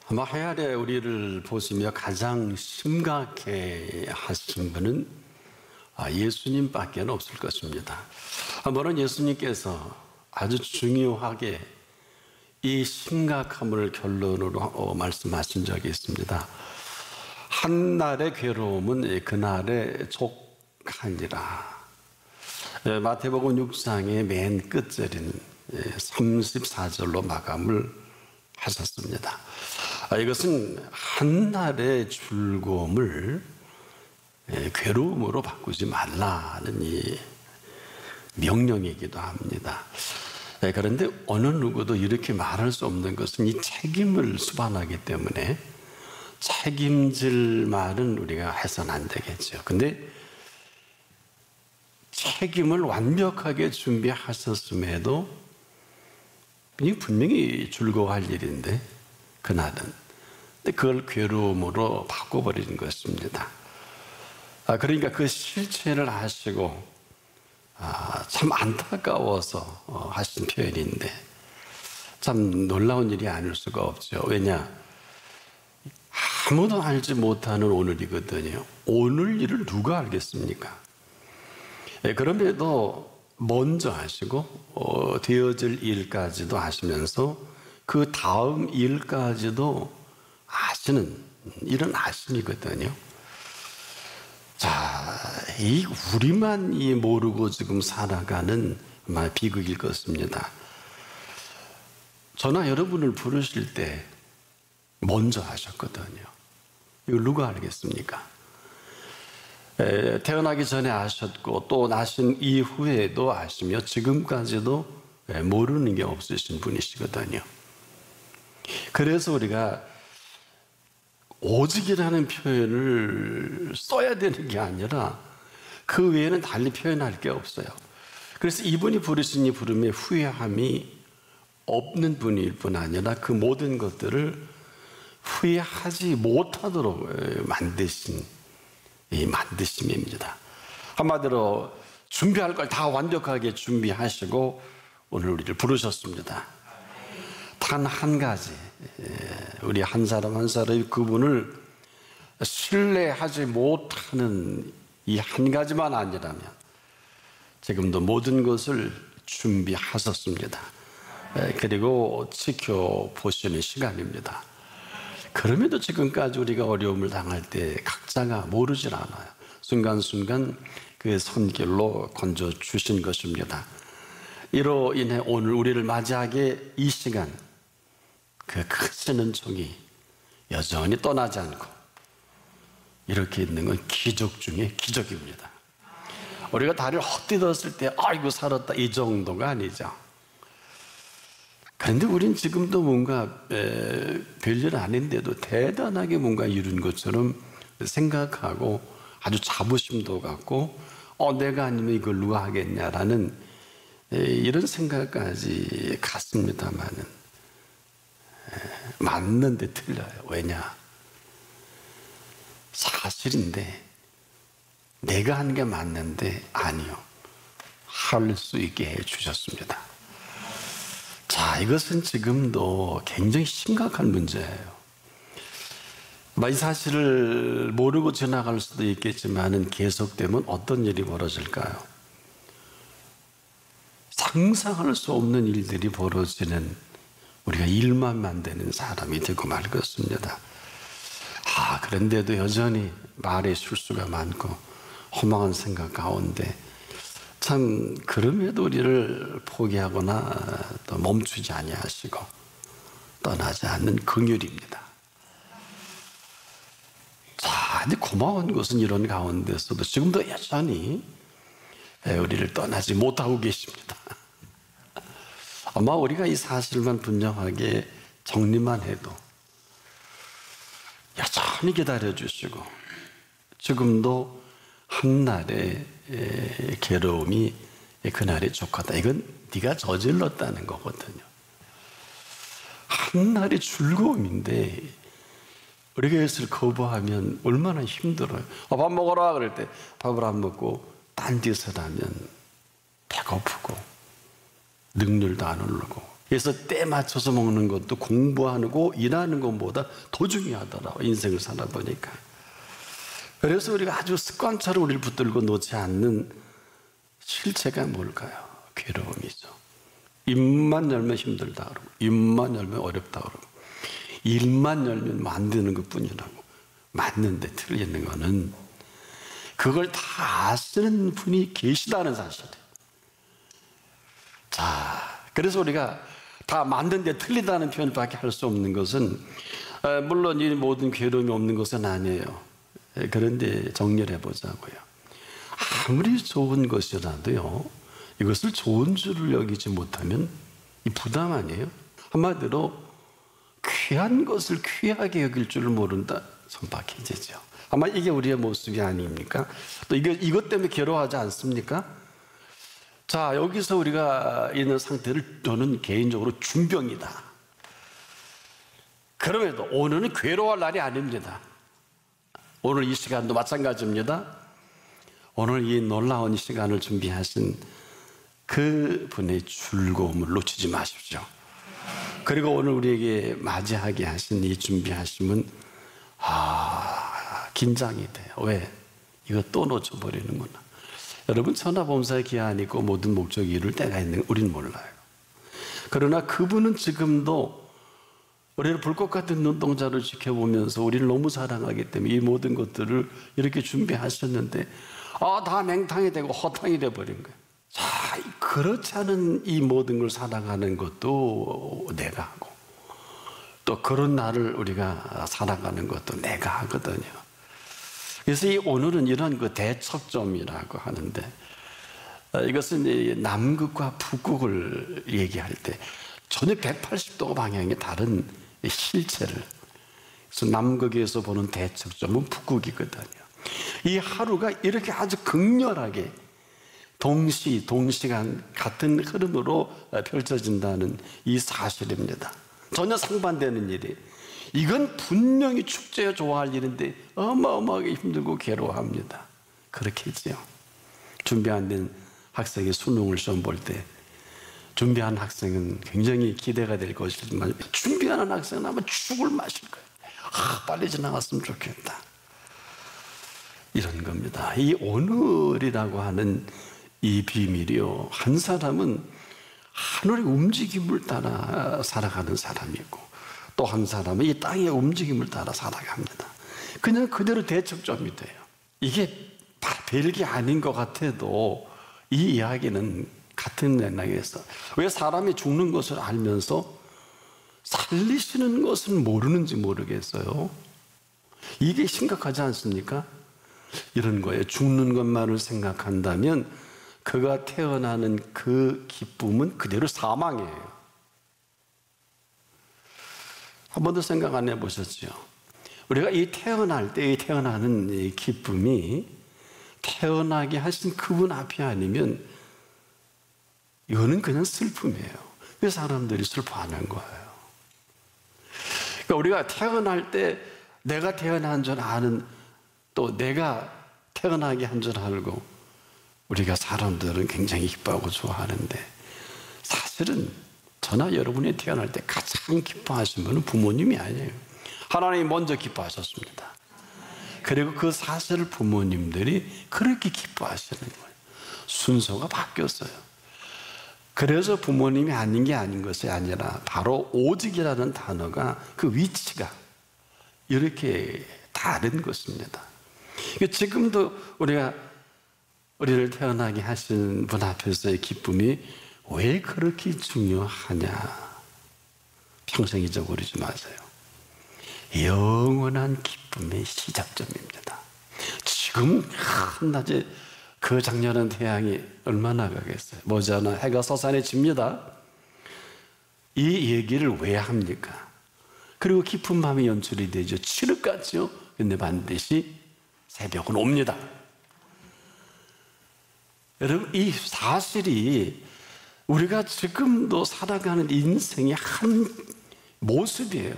아마 하야래 우리를 보시며 가장 심각해 하신 분은 예수님밖에 없을 것입니다. 한번은 예수님께서 아주 중요하게 이 심각함을 결론으로 말씀하신 적이 있습니다. 한 날의 괴로움은 그날의 족하니라. 마태복음 6장의 맨 끝절인 34절로 마감을 하셨습니다. 이것은 한 날의 즐거움을 괴로움으로 바꾸지 말라는 이 명령이기도 합니다. 그런데 어느 누구도 이렇게 말할 수 없는 것은 이 책임을 수반하기 때문에 책임질 말은 우리가 해서는 안 되겠죠. 근데 책임을 완벽하게 준비하셨음에도 이 분명히 즐거워할 일인데 그날은 근데 그걸 괴로움으로 바꿔버리는 것입니다. 그러니까 그 실체를 아시고 참 안타까워서 하신 표현인데 참 놀라운 일이 아닐 수가 없죠. 왜냐? 아무도 알지 못하는 오늘이거든요. 오늘 일을 누가 알겠습니까? 그럼에도 먼저 하시고 되어질 일까지도 하시면서 그 다음 일까지도 아시는 이런 아심이거든요. 자, 이 우리만 모르고 지금 살아가는 비극일 것입니다. 저나 여러분을 부르실 때 먼저 하셨거든요. 이걸 누가 알겠습니까? 태어나기 전에 아셨고 또 나신 이후에도 아시며 지금까지도 모르는 게 없으신 분이시거든요. 그래서 우리가 오직이라는 표현을 써야 되는 게 아니라 그 외에는 달리 표현할 게 없어요. 그래서 이분이 부르신 이 부름에 후회함이 없는 분일 뿐 아니라 그 모든 것들을 후회하지 못하도록 만드신 이 만드심입니다. 한마디로 준비할 걸 다 완벽하게 준비하시고 오늘 우리를 부르셨습니다. 단 한 가지, 우리 한 사람 한 사람이 그분을 신뢰하지 못하는 이 한 가지만 아니라면 지금도 모든 것을 준비하셨습니다. 그리고 지켜보시는 시간입니다. 그럼에도 지금까지 우리가 어려움을 당할 때 각자가 모르질 않아요. 순간순간 그 손길로 건져주신 것입니다. 이로 인해 오늘 우리를 맞이하게 이 시간 그 크시는 종이 여전히 떠나지 않고 이렇게 있는 건 기적 중에 기적입니다. 우리가 다리를 헛디뎠을 때 아이고 살았다 이 정도가 아니죠. 그런데 우린 지금도 뭔가 별일 아닌데도 대단하게 뭔가 이룬 것처럼 생각하고 아주 자부심도 갖고 내가 아니면 이걸 누가 하겠냐라는 이런 생각까지 갖습니다만은 맞는데 틀려요. 왜냐? 사실인데 내가 한 게 맞는데 아니요. 할 수 있게 해주셨습니다. 자, 이것은 지금도 굉장히 심각한 문제예요. 이 사실을 모르고 지나갈 수도 있겠지만 계속되면 어떤 일이 벌어질까요? 상상할 수 없는 일들이 벌어지는 우리가 일만 만드는 사람이 되고 말 것입니다. 그런데도 여전히 말에 실수가 많고 허망한 생각 가운데 참 그럼에도 우리를 포기하거나 또 멈추지 아니하시고 떠나지 않는 긍휼입니다. 자, 근데 고마운 것은 이런 가운데서도 지금도 여전히 우리를 떠나지 못하고 계십니다. 아마 우리가 이 사실만 분명하게 정리만 해도 여전히 기다려주시고 지금도 한날의 괴로움이 그날의 족하다. 이건 네가 저질렀다는 거거든요. 한날의 즐거움인데 우리가 이것을 거부하면 얼마나 힘들어요. 밥 먹어라 그럴 때 밥을 안 먹고 딴 짓을 하면 배고프고 능률도 안 오르고 그래서 때 맞춰서 먹는 것도 공부하고 일하는 것보다 더 중요하더라고, 인생을 살아보니까. 그래서 우리가 아주 습관처럼 우리를 붙들고 놓지 않는 실체가 뭘까요? 괴로움이죠. 입만 열면 힘들다 그러고, 입만 열면 어렵다 그러고, 일만 열면 만드는 것 뿐이라고. 맞는데 틀리는 거는 그걸 다 아시는 분이 계시다는 사실이에요. 자, 그래서 우리가 다 맞는데 틀리다는 표현밖에 할 수 없는 것은, 물론 이 모든 괴로움이 없는 것은 아니에요. 그런데 정리를 해보자고요. 아무리 좋은 것이라도요, 이것을 좋은 줄을 여기지 못하면 이 부담 아니에요? 한마디로 귀한 것을 귀하게 여길 줄을 모른다, 선박해지죠. 아마 이게 우리의 모습이 아닙니까? 또 이것 때문에 괴로워하지 않습니까? 자, 여기서 우리가 있는 상태를 저는 개인적으로 중병이다. 그럼에도 오늘은 괴로워할 날이 아닙니다. 오늘 이 시간도 마찬가지입니다. 오늘 이 놀라운 시간을 준비하신 그 분의 즐거움을 놓치지 마십시오. 그리고 오늘 우리에게 맞이하게 하신 이 준비하심은 긴장이 돼요. 왜? 이거 또 놓쳐버리는구나. 여러분, 천하범사의 기한이 있고 모든 목적이 이룰 때가 있는 걸 우리는 몰라요. 그러나 그분은 지금도 우리를 불꽃 같은 눈동자를 지켜보면서 우리를 너무 사랑하기 때문에 이 모든 것들을 이렇게 준비하셨는데 다 맹탕이 되고 허탕이 돼버린 거예요. 자, 그렇지 않은 이 모든 걸 살아가는 것도 내가 하고, 또 그런 나를 우리가 살아가는 것도 내가 하거든요. 그래서 이 오늘은 이런 그 대척점이라고 하는데, 이것은 남극과 북극을 얘기할 때 전혀 180도 방향의 다른 실체를, 그래서 남극에서 보는 대척점은 북극이거든요. 이 하루가 이렇게 아주 극렬하게 동시간 같은 흐름으로 펼쳐진다는 이 사실입니다. 전혀 상반되는 일이, 이건 분명히 축제에 좋아할 일인데 어마어마하게 힘들고 괴로워합니다. 그렇겠지요. 준비 안 된 학생이 수능을 시험 볼 때 준비한 학생은 굉장히 기대가 될 것이지만 준비하는 학생은 아마 죽을 맛일 거예요. 빨리 지나갔으면 좋겠다. 이런 겁니다. 이 오늘이라고 하는 이 비밀이요, 한 사람은 하늘의 움직임을 따라 살아가는 사람이 있고, 또 한 사람은 이 땅의 움직임을 따라 살아갑니다. 그냥 그대로 대척점이 돼요. 이게 별게 아닌 것 같아도 이 이야기는 같은 맥락에서, 왜 사람이 죽는 것을 알면서 살리시는 것은 모르는지 모르겠어요. 이게 심각하지 않습니까? 이런 거예요. 죽는 것만을 생각한다면 그가 태어나는 그 기쁨은 그대로 사망이에요. 한 번도 생각 안 해보셨죠? 우리가 이 태어날 때 태어나는 이 기쁨이 태어나게 하신 그분 앞이 아니면 이거는 그냥 슬픔이에요. 왜 사람들이 슬퍼하는 거예요? 그러니까 우리가 태어날 때 내가 태어난 줄 아는, 또 내가 태어나게 한 줄 알고 우리가 사람들은 굉장히 기뻐하고 좋아하는데, 사실은 저나 여러분이 태어날 때 가장 기뻐하신 분은 부모님이 아니에요. 하나님이 먼저 기뻐하셨습니다. 그리고 그 사실을 부모님들이 그렇게 기뻐하시는 거예요. 순서가 바뀌었어요. 그래서 부모님이 아닌 게 아닌 것이 아니라 바로 오직이라는 단어가, 그 위치가 이렇게 다른 것입니다. 지금도 우리를 태어나게 하신 분 앞에서의 기쁨이 왜 그렇게 중요하냐? 평생 잊어버리지 마세요. 영원한 기쁨의 시작점입니다. 지금 한낮에 그 장렬한 태양이 얼마나 가겠어요? 머지않아 해가 서산해집니다. 이 얘기를 왜 합니까? 그리고 깊은 밤이 연출이 되죠. 칠흑같죠? 근데 반드시 새벽은 옵니다. 여러분, 이 사실이 우리가 지금도 살아가는 인생의 한 모습이에요.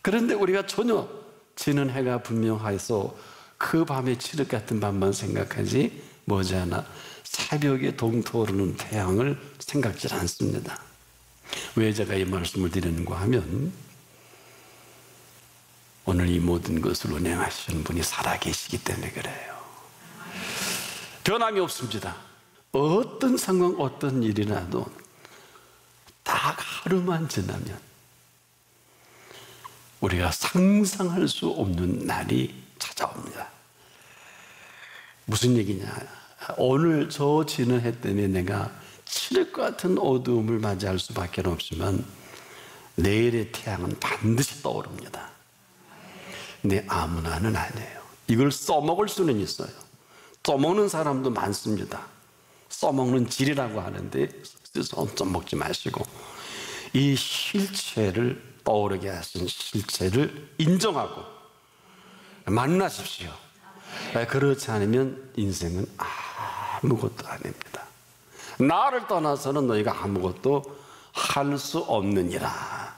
그런데 우리가 전혀 지는 해가 분명해서 그 밤의 칠흑 같은 밤만 생각하지 머지않아 새벽에 동토오르는 태양을 생각지 않습니다. 왜 제가 이 말씀을 드리는가 하면 오늘 이 모든 것을 운행하시는 분이 살아계시기 때문에 그래요. 변함이 없습니다. 어떤 상황, 어떤 일이라도 딱 하루만 지나면 우리가 상상할 수 없는 날이 찾아옵니다. 무슨 얘기냐? 오늘 저 지는 해 때문에 내가 칠흑 같은 어두움을 맞이할 수밖에 없지만 내일의 태양은 반드시 떠오릅니다. 근데 아무나는 아니에요. 이걸 써먹을 수는 있어요. 써먹는 사람도 많습니다. 써먹는 질이라고 하는데 써먹지 마시고 이 실체를 떠오르게 하신 실체를 인정하고 만나십시오. 그렇지 않으면 인생은 아무것도 아닙니다. 나를 떠나서는 너희가 아무것도 할 수 없느니라.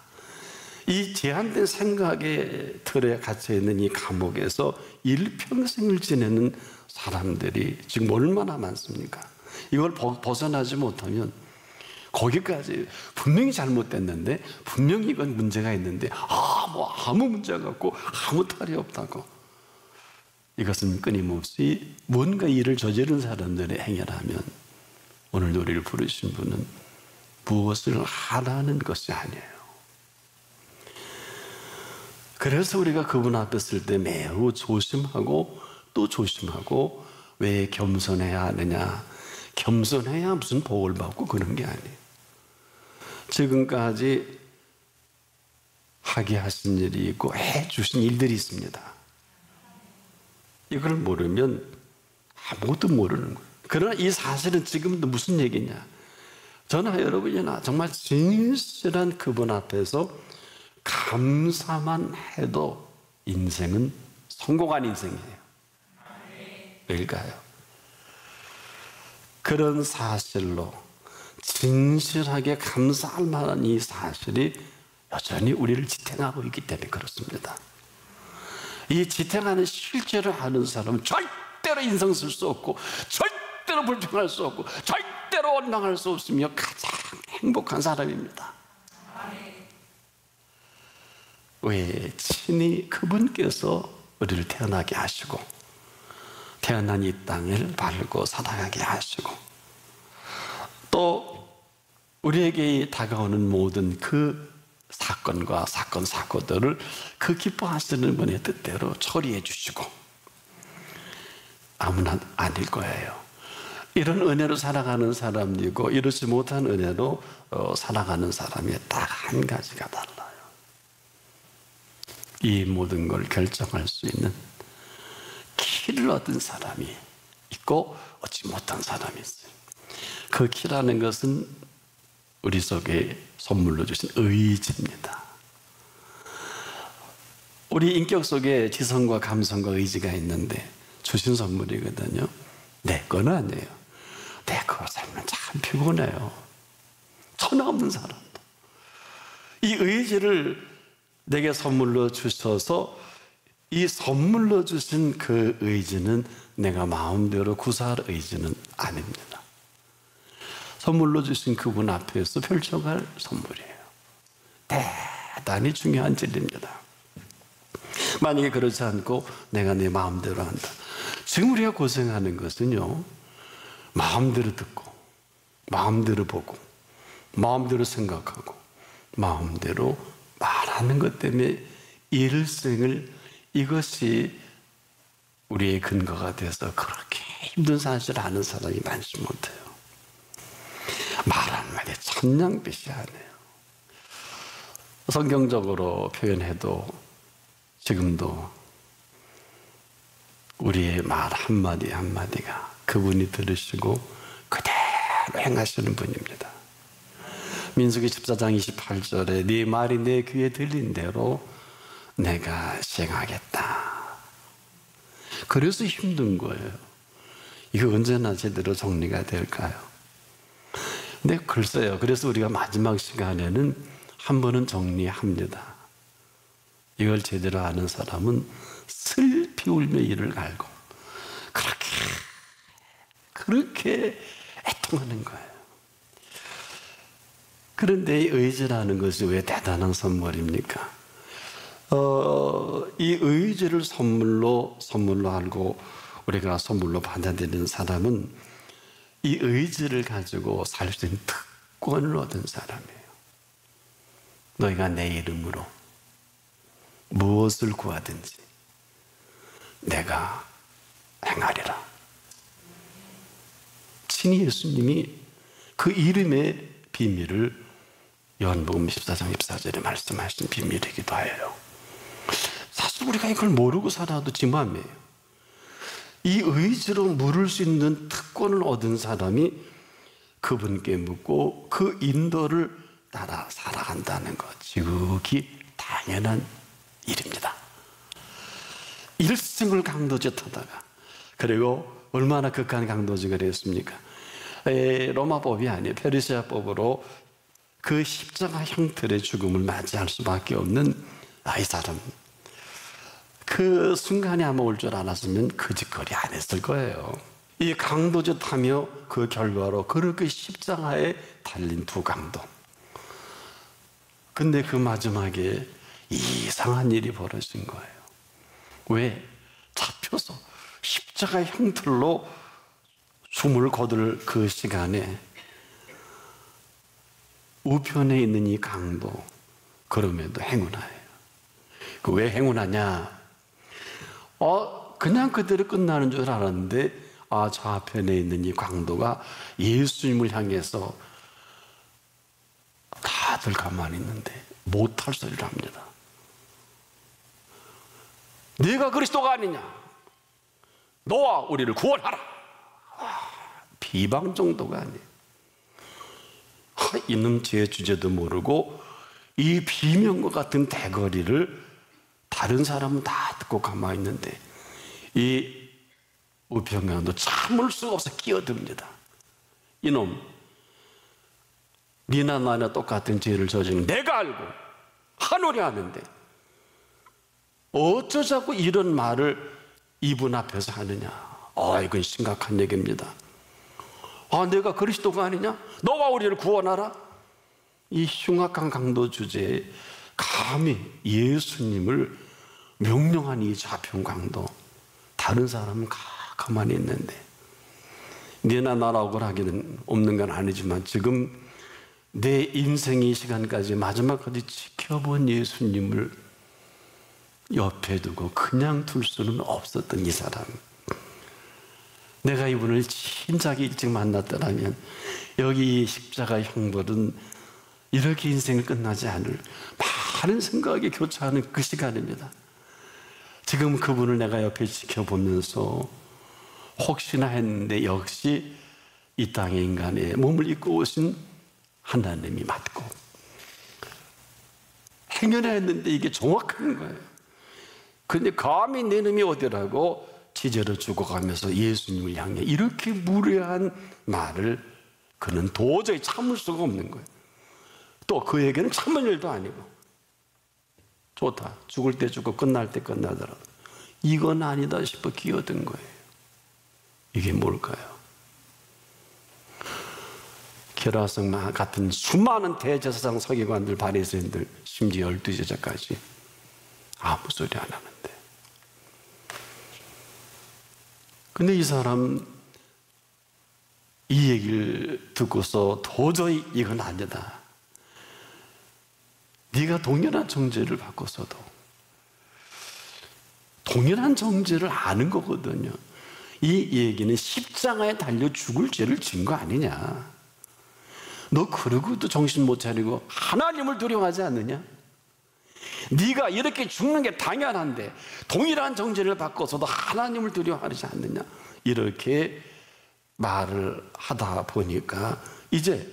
이 제한된 생각의 틀에 갇혀있는 이 감옥에서 일평생을 지내는 사람들이 지금 얼마나 많습니까? 이걸 벗어나지 못하면 거기까지 분명히 잘못됐는데 분명히 이건 문제가 있는데 아무 문제가 없고 아무 탈이 없다고 이것은 끊임없이 뭔가 일을 저지른 사람들의 행위라면 오늘 우리를 부르신 분은 무엇을 하라는 것이 아니에요. 그래서 우리가 그분 앞에 쓸 때 매우 조심하고 또 조심하고 왜 겸손해야 하느냐? 겸손해야 무슨 복을 받고 그런 게 아니에요. 지금까지 하게 하신 일이 있고 해 주신 일들이 있습니다. 이걸 모르면 아무것도 모르는 거예요. 그러나 이 사실은 지금도 무슨 얘기냐? 저나 여러분이나 정말 진실한 그분 앞에서 감사만 해도 인생은 성공한 인생이에요. 왜일까요? 그런 사실로 진실하게 감사할 만한 이 사실이 여전히 우리를 지탱하고 있기 때문에 그렇습니다. 이 지탱하는 실제를 아는 사람은 절대로 인상 쓸 수 없고 절대로 불평할 수 없고 절대로 원망할 수 없으며 가장 행복한 사람입니다. 왜? 친히 그분께서 우리를 태어나게 하시고 태어난 이 땅을 밟고 살아가게 하시고 또 우리에게 다가오는 모든 그 사건과 사고들을 그 기뻐하시는 분의 뜻대로 처리해 주시고 아무나 아닐 거예요. 이런 은혜로 살아가는 사람이고 이렇지 못한 은혜로 살아가는 사람이 딱 한 가지가 달라요. 이 모든 걸 결정할 수 있는 키를 얻은 사람이 있고 얻지 못한 사람이 있어요. 그 키라는 것은 우리 속에 선물로 주신 의지입니다. 우리 인격 속에 지성과 감성과 의지가 있는데 주신 선물이거든요. 내 거는 아니에요. 내 거 살면 참 피곤해요. 천하 없는 사람도. 이 의지를 내게 선물로 주셔서 이 선물로 주신 그 의지는 내가 마음대로 구사할 의지는 아닙니다. 선물로 주신 그분 앞에서 펼쳐갈 선물이에요. 대단히 중요한 진리입니다. 만약에 그렇지 않고 내가 내 마음대로 한다. 지금 우리가 고생하는 것은요, 마음대로 듣고 마음대로 보고 마음대로 생각하고 마음대로 말하는 것 때문에 일생을 이것이 우리의 근거가 돼서 그렇게 힘든 사실을 아는 사람이 많지 못해요. 말 한마디에 천냥빚이 아니에요. 성경적으로 표현해도 지금도 우리의 말 한마디 한마디가 그분이 들으시고 그대로 행하시는 분입니다. 민수기 14장 28절에 네 말이 내 귀에 들린 대로 내가 시행하겠다. 그래서 힘든 거예요. 이거 언제나 제대로 정리가 될까요? 네, 글쎄요. 그래서 우리가 마지막 시간에는 한 번은 정리합니다. 이걸 제대로 아는 사람은 슬피 울며 이를 갈고 그렇게 애통하는 거예요. 그런데 이 의지라는 것이 왜 대단한 선물입니까? 이 의지를 선물로 알고 우리가 선물로 받아들이는 사람은 이 의지를 가지고 살 수 있는 특권을 얻은 사람이에요. 너희가 내 이름으로 무엇을 구하든지 내가 행하리라. 친히 예수님이 그 이름의 비밀을 요한복음 14장 24절에 말씀하신 비밀이기도 해요. 사실 우리가 이걸 모르고 살아도 지맘이에요. 이 의지로 물을 수 있는 특권을 얻은 사람이 그분께 묻고 그 인도를 따라 살아간다는 것, 지극히 당연한 일입니다. 일생을 강도짓 하다가, 그리고 얼마나 극한 강도직을 했습니까? 로마법이 아니에요. 페르시아법으로 그 십자가 형틀의 죽음을 맞이할 수밖에 없는 이 사람, 그 순간이 아마 올 줄 알았으면 그 짓거리 안 했을 거예요. 이 강도짓하며 그 결과로 그렇게 십자가에 달린 두 강도. 근데 그 마지막에 이상한 일이 벌어진 거예요. 왜? 잡혀서 십자가 형틀로 숨을 거둘 그 시간에 우편에 있는 이 강도, 그럼에도 행운하예요. 그 왜 행운하냐? 그냥 그대로 끝나는 줄 알았는데 좌편에 있는 이 강도가 예수님을 향해서 다들 가만히 있는데 못할 소리를 합니다. 네가 그리스도가 아니냐? 너와 우리를 구원하라. 비방 정도가 아니에요. 이놈 제 주제도 모르고 이 비명과 같은 대거리를 다른 사람은 다 듣고 가만히 있는데 이 우평강도 참을 수가 없어 끼어듭니다. 이놈, 니나 나나 똑같은 죄를 저지른 내가 알고 하노려 하는데 어쩌자고 이런 말을 이분 앞에서 하느냐? 이건 심각한 얘기입니다. 내가 그리스도가 아니냐? 너가 우리를 구원하라? 이 흉악한 강도 주제에 감히 예수님을 명령한 이 좌편 강도, 다른 사람은 가만히 있는데, 네나 나라 억울하기는 없는 건 아니지만 지금 내 인생의 시간까지 마지막까지 지켜본 예수님을 옆에 두고 그냥 둘 수는 없었던 이 사람, 내가 이분을 진작에 일찍 만났더라면 여기 십자가 형벌은 이렇게 인생을 끝나지 않을 많은 생각이 교차하는 그 시간입니다. 지금 그분을 내가 옆에 지켜보면서 혹시나 했는데 역시 이 땅의 인간의 몸을 입고 오신 하나님이 맞고 행여나 했는데 이게 정확한 거예요. 그런데 감히 내 놈이 어디라고 지저러 죽어가면서 예수님을 향해 이렇게 무례한 말을 그는 도저히 참을 수가 없는 거예요. 또 그에게는 참을 일도 아니고, 좋다, 죽을 때 죽고 끝날 때 끝나더라도 이건 아니다 싶어 기어든 거예요. 이게 뭘까요? 게라성 같은 수많은 대제사장 서기관들, 바리새인들, 심지어 12제자까지 아무 소리 안 하는데, 근데 이 사람 이 얘기를 듣고서 도저히 이건 아니다, 네가 동일한 정죄를 받고서도, 동일한 정죄를 아는 거거든요. 이 얘기는 십자가에 달려 죽을 죄를 진 거 아니냐? 너 그러고도 정신 못 차리고 하나님을 두려워하지 않느냐? 네가 이렇게 죽는 게 당연한데 동일한 정죄를 받고서도 하나님을 두려워하지 않느냐? 이렇게 말을 하다 보니까 이제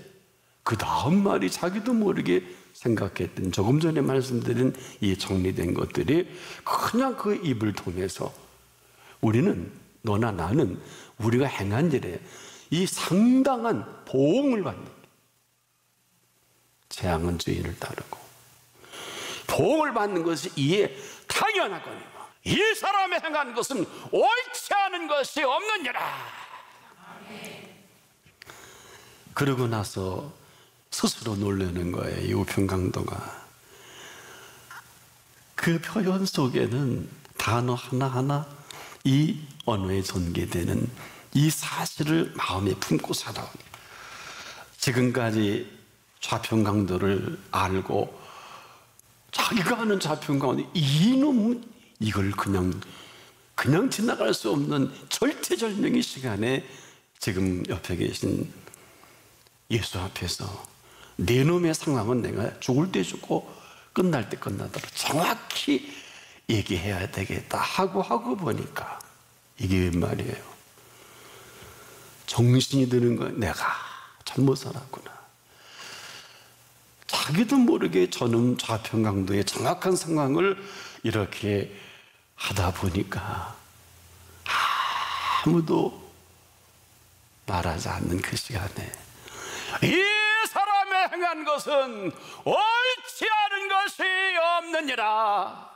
그 다음 말이 자기도 모르게 생각했던, 조금 전에 말씀드린 이 정리된 것들이 그냥 그 입을 통해서 우리는, 너나 나는 우리가 행한 일에 이 상당한 보응을 받는 거예요. 재앙은 죄인을 따르고 보응을 받는 것이 이에 당연하거니와 이 사람이 행한 것은 옳지 않은 것이 없느니라. 그러고 나서 스스로 놀라는 거예요. 이 우편강도가. 그 표현 속에는 단어 하나하나 이 언어에 전개되는 이 사실을 마음에 품고 살아온, 지금까지 좌편강도를 알고 자기가 아는 좌편강도 이놈은 이걸 그냥 지나갈 수 없는 절대절명의 시간에 지금 옆에 계신 예수 앞에서 내 놈의 상황은 내가 죽을 때 죽고 끝날 때 끝나도록 정확히 얘기해야 되겠다 하고 보니까 이게 웬 말이에요. 정신이 드는 건 내가 잘못 살았구나. 자기도 모르게 저는 좌편강도의 정확한 상황을 이렇게 하다 보니까 아무도 말하지 않는 그 시간에 이 사람의 행한 것은 옳지 않은 것이 없느니라.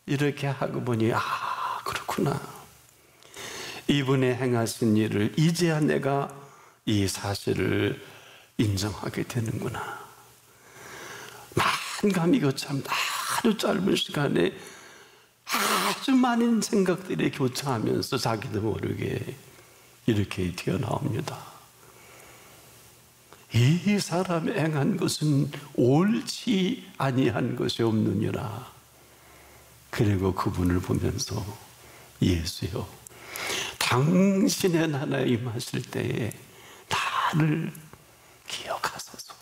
이렇게 하고 보니 그렇구나. 이분의 행하신 일을 이제야 내가 이 사실을 인정하게 되는구나. 만감이 교차합니다. 아주 짧은 시간에 아주 많은 생각들이 교차하면서 자기도 모르게 이렇게 튀어나옵니다. 이 사람의 행한 것은 옳지 아니한 것이 없느니라. 그리고 그분을 보면서 예수여, 당신의 나라에 임하실 때에 나를 기억하소서.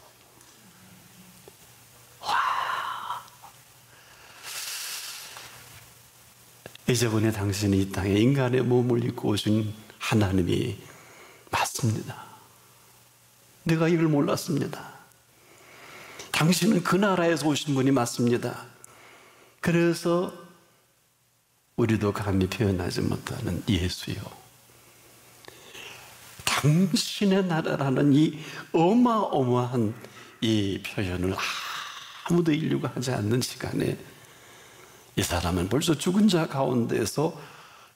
이제부터 당신이 이 땅에 인간의 몸을 입고 오신 하나님이 맞습니다. 내가 이걸 몰랐습니다. 당신은 그 나라에서 오신 분이 맞습니다. 그래서 우리도 감히 표현하지 못하는 예수요, 당신의 나라라는 이 어마어마한 이 표현을 아무도 인류가 하지 않는 시간에 이 사람은 벌써 죽은 자 가운데서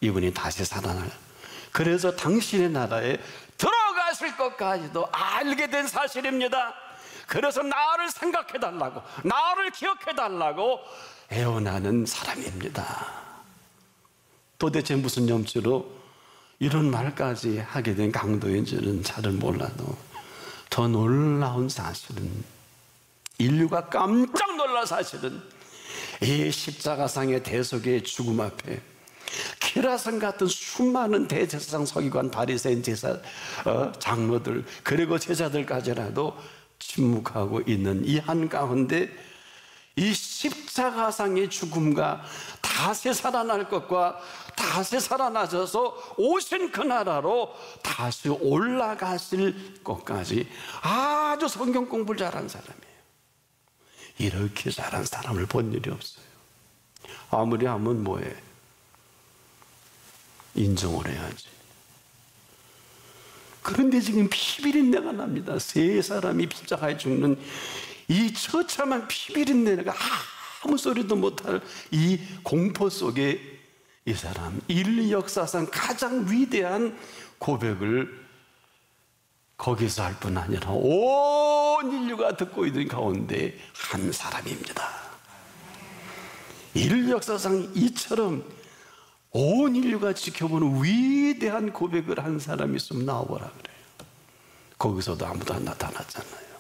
이분이 다시 살아날, 그래서 당신의 나라에 들어가실 것까지도 알게 된 사실입니다. 그래서 나를 생각해달라고, 나를 기억해달라고 애원하는 사람입니다. 도대체 무슨 염치로 이런 말까지 하게 된 강도인지는 잘은 몰라도 더 놀라운 사실은, 인류가 깜짝 놀랄 사실은, 이 십자가상의 대속의 죽음 앞에 키라성 같은 수많은 대제사장, 서기관, 바리새인, 장로들, 그리고 제자들까지라도 침묵하고 있는 이 한가운데 이 십자가상의 죽음과 다시 살아날 것과 다시 살아나셔서 오신 그 나라로 다시 올라가실 것까지 아주 성경 공부를 잘한 사람이에요. 이렇게 잘한 사람을 본 일이 없어요. 아무리 하면 뭐해, 인정을 해야지. 그런데 지금 피비린내가 납니다. 세 사람이 십자가에 죽는 이 처참한 피비린내가 아무 소리도 못할 이 공포 속에 이 사람, 인류 역사상 가장 위대한 고백을 거기서 할 뿐 아니라 온 인류가 듣고 있는 가운데 한 사람입니다. 인류 역사상 이처럼 온 인류가 지켜보는 위대한 고백을 한 사람이 있으면 나와보라 그래요. 거기서도 아무도 안 나타났잖아요.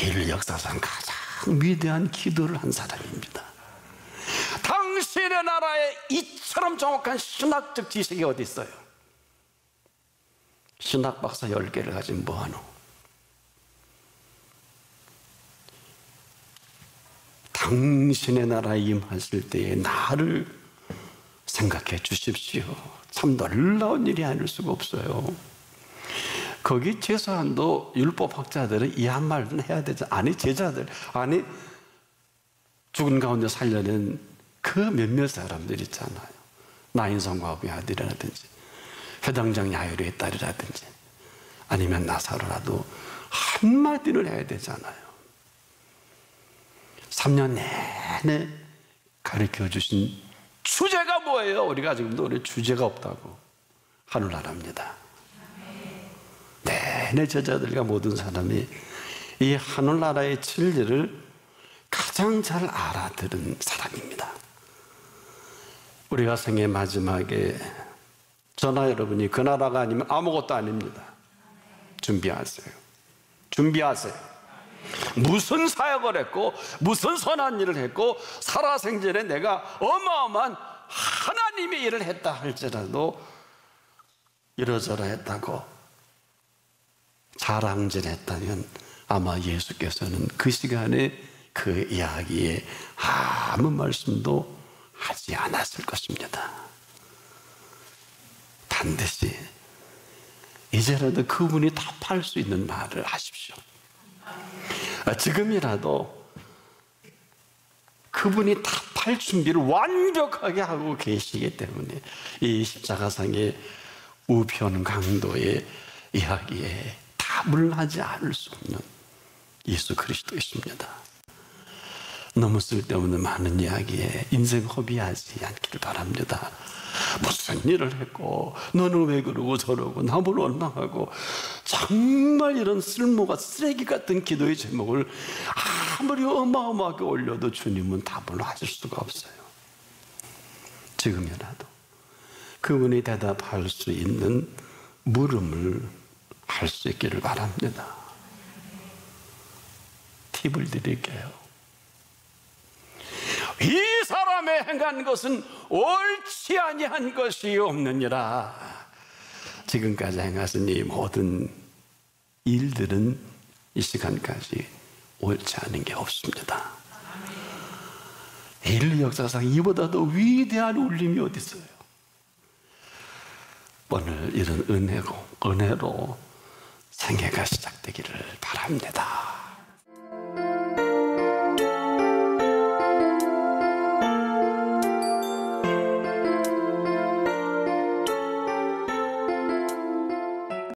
인류 역사상 가장 위대한 기도를 한 사람입니다. 당신의 나라에 이처럼 정확한 신학적 지식이 어디 있어요? 신학 박사 10개를 가진 뭐하노? 당신의 나라에 임하실 때에 나를 생각해 주십시오. 참 놀라운 일이 아닐 수가 없어요. 거기 최소한도 율법학자들은 이 한 말은 해야 되죠. 아니, 제자들, 아니, 죽은 가운데 살려낸 그 몇몇 사람들 있잖아요. 나인성과부의 아들이라든지 회당장 야이로의 딸이라든지 아니면 나사로라도 한마디를 해야 되잖아요. 3년 내내 가르쳐 주신 주제가 뭐예요? 우리가 지금도 우리 주제가 없다고 하늘나라입니다. 내내 제자들과 모든 사람이 이 하늘나라의 진리를 가장 잘 알아들은 사람입니다. 우리가 생애 마지막에 저나 여러분이 그 나라가 아니면 아무것도 아닙니다. 준비하세요. 준비하세요. 무슨 사역을 했고 무슨 선한 일을 했고 살아생전에 내가 어마어마한 하나님의 일을 했다 할지라도 이러저러 했다고 자랑질했다면 아마 예수께서는 그 시간에 그 이야기에 아무 말씀도 하지 않았을 것입니다. 반드시 이제라도 그분이 답할 수 있는 말을 하십시오. 지금이라도 그분이 답할 준비를 완벽하게 하고 계시기 때문에 이 십자가상의 우편 강도의 이야기에 답을 하지 않을 수 없는 예수 그리스도이십니다. 너무 쓸데없는 많은 이야기에 인생 허비하지 않기를 바랍니다. 무슨 일을 했고 너는 왜 그러고 저러고 남을 원망하고 정말 이런 쓸모가 쓰레기 같은 기도의 제목을 아무리 어마어마하게 올려도 주님은 답을 하실 수가 없어요. 지금이라도 그분이 대답할 수 있는 물음을 할 수 있기를 바랍니다. 팁을 드릴게요. 이 사람의 행한 것은 옳지 아니한 것이 없느니라. 지금까지 행하신 이 모든 일들은 이 시간까지 옳지 않은 게 없습니다. 인류 역사상 이보다 더 위대한 울림이 어디 있어요? 오늘 이런 은혜로 생애가 시작되기를 바랍니다.